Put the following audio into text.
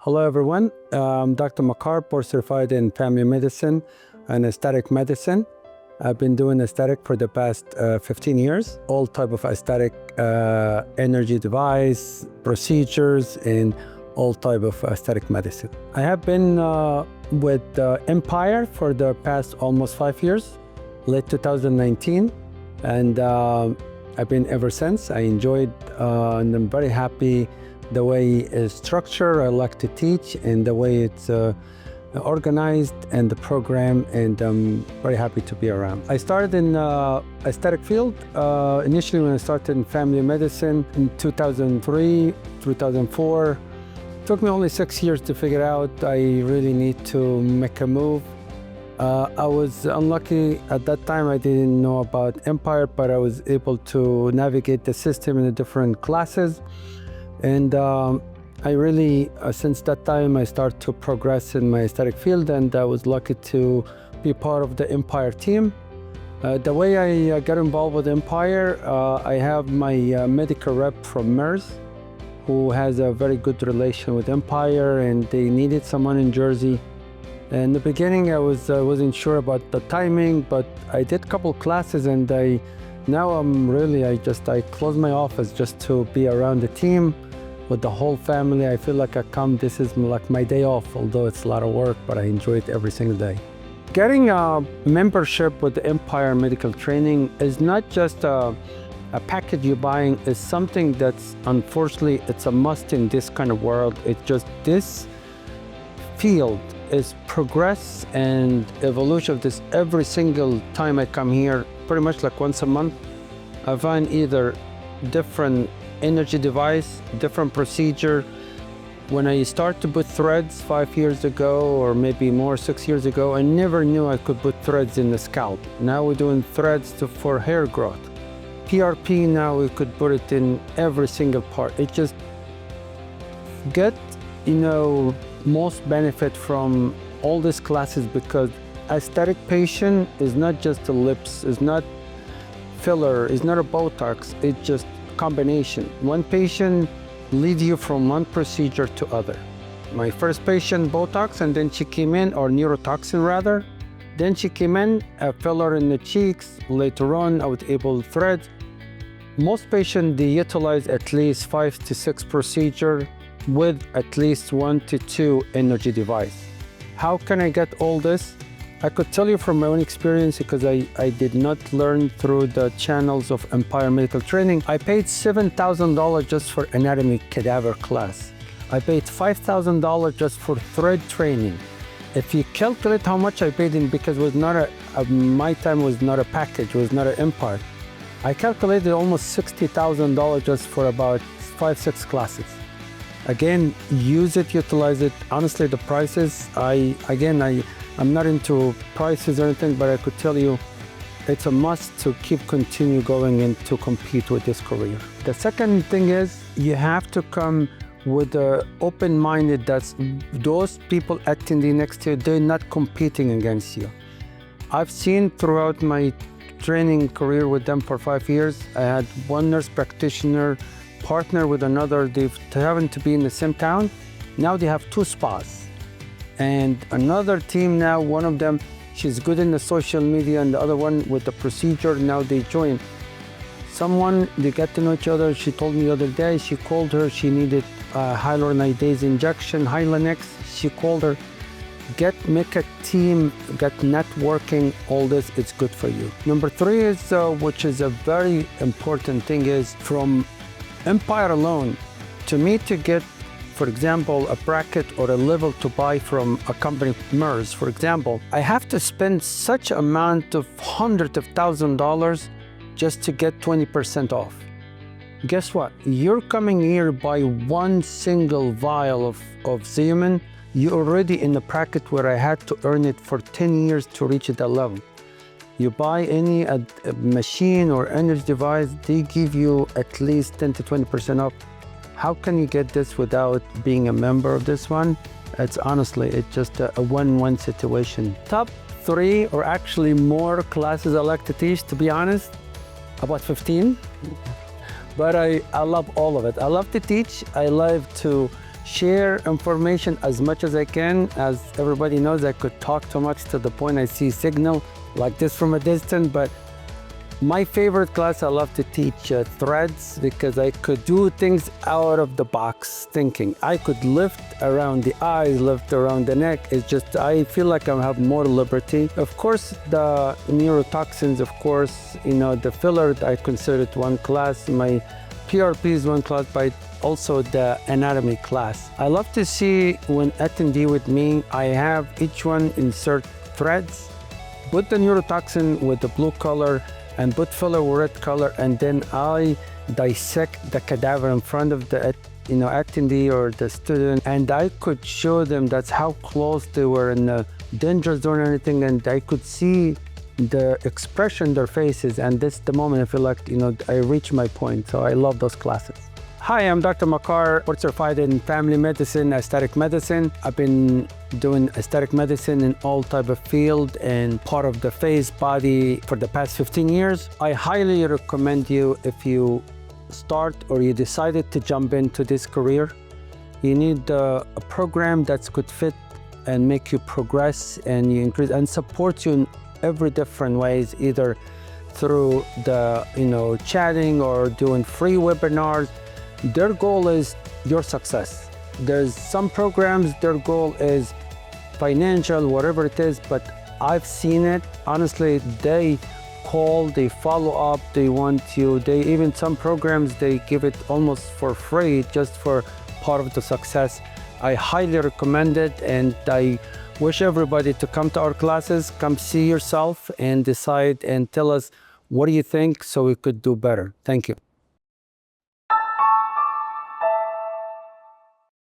Hello, everyone. I'm Dr. Makar, board certified in family medicine and aesthetic medicine. I've been doing aesthetic for the past 15 years, all type of aesthetic energy device, procedures, and all type of aesthetic medicine. I have been with Empire for the past almost 5 years, late 2019, and I've been ever since. I enjoyed and I'm very happy the way it's structured. I like to teach, and the way it's organized and the program, and I'm very happy to be around. I started in aesthetic field initially when I started in family medicine in 2003, 2004. It took me only 6 years to figure out I really need to make a move. I was unlucky at that time. I didn't know about Empire, but I was able to navigate the system in the different classes. And I really, since that time, I started to progress in my aesthetic field, and I was lucky to be part of the Empire team. The way I got involved with Empire, I have my medical rep from MERS, who has a very good relation with Empire, and they needed someone in Jersey. In the beginning, I wasn't sure about the timing, but I did a couple classes, and now I close my office just to be around the team with the whole family. I feel like this is like my day off, although it's a lot of work, but I enjoy it every single day. Getting a membership with the Empire Medical Training is not just a package you're buying, it's something that's, unfortunately, it's a must in this kind of world. It's just this field is progress and evolution of this every single time I come here, pretty much like once a month. I find either different energy device, different procedure. When I started to put threads 5 years ago, or maybe more 6 years ago, I never knew I could put threads in the scalp. Now we're doing threads for hair growth. PRP, now we could put it in every single part. It just get, most benefit from all these classes, because aesthetic patient is not just the lips, it's not filler, it's not a Botox, it's just combination. One patient leads you from one procedure to other. My first patient, Botox, and then she came in, or neurotoxin rather. Then she came in, a filler in the cheeks. Later on, I was able to thread. Most patients, they utilize at least 5 to 6 procedures with at least 1 to 2 energy device. How can I get all this? I could tell you from my own experience, because I did not learn through the channels of Empire Medical Training. I paid $7,000 just for anatomy cadaver class. I paid $5,000 just for thread training. If you calculate how much I paid in, because it was not my time was not a package, it was not an Empire. I calculated almost $60,000 just for about 5-6 classes. Again, use it, utilize it. Honestly, the prices, I'm not into prices or anything, but I could tell you it's a must to continue going and to compete with this career. The second thing is you have to come with an open-minded, that those people attending next to you, they're not competing against you. I've seen throughout my training career with them for 5 years, I had one nurse practitioner partner with another. They happen to be in the same town. Now they have 2 spas. And another team now, one of them, she's good in the social media, and the other one with the procedure. Now they join. They get to know each other. She told me the other day, she called her, she needed hyaluronidase injection, Hylenex. She called her, make a team, get networking, all this, it's good for you. Number 3 is, which is a very important thing, is from Empire alone, to me to get, for example, a bracket or a level to buy from a company, MERS, for example, I have to spend such amount of hundreds of $1,000s just to get 20% off. Guess what? You're coming here by one single vial of Xeomin. You're already in the bracket where I had to earn it for 10 years to reach that level. You buy any machine or energy device, they give you at least 10 to 20% off. How can you get this without being a member of this one? It's just a win-win situation. Top 3, or actually more classes I like to teach, to be honest, about 15. But I love all of it. I love to teach. I love to share information as much as I can. As everybody knows, I could talk too much to the point I see signal like this from a distance, but my favorite class, I love to teach threads, because I could do things out of the box thinking. I could lift around the eyes, lift around the neck. It's just, I feel like I have more liberty. Of course, the neurotoxins, of course, the filler, I consider it one class. My PRP is one class, but also the anatomy class. I love to see when attendee with me, I have each one insert threads, put the neurotoxin with the blue color, and put filler with red color, and then I dissect the cadaver in front of the attendee or the student, and I could show them that's how close they were in the danger zone or anything, and I could see the expression in their faces, and this the moment I feel like I reached my point. So I love those classes. Hi, I'm Dr. Makar, board certified in family medicine, aesthetic medicine. I've been doing aesthetic medicine in all type of field and part of the face, body for the past 15 years. I highly recommend you, if you start or you decided to jump into this career, you need a program that could fit and make you progress and you increase and support you in every different ways, either through the chatting or doing free webinars. Their goal is your success. There's some programs, their goal is financial, whatever it is, but I've seen it. Honestly, they call, they follow up, they want you, even some programs, they give it almost for free, just for part of the success. I highly recommend it, and I wish everybody to come to our classes, come see yourself and decide and tell us what do you think so we could do better. Thank you.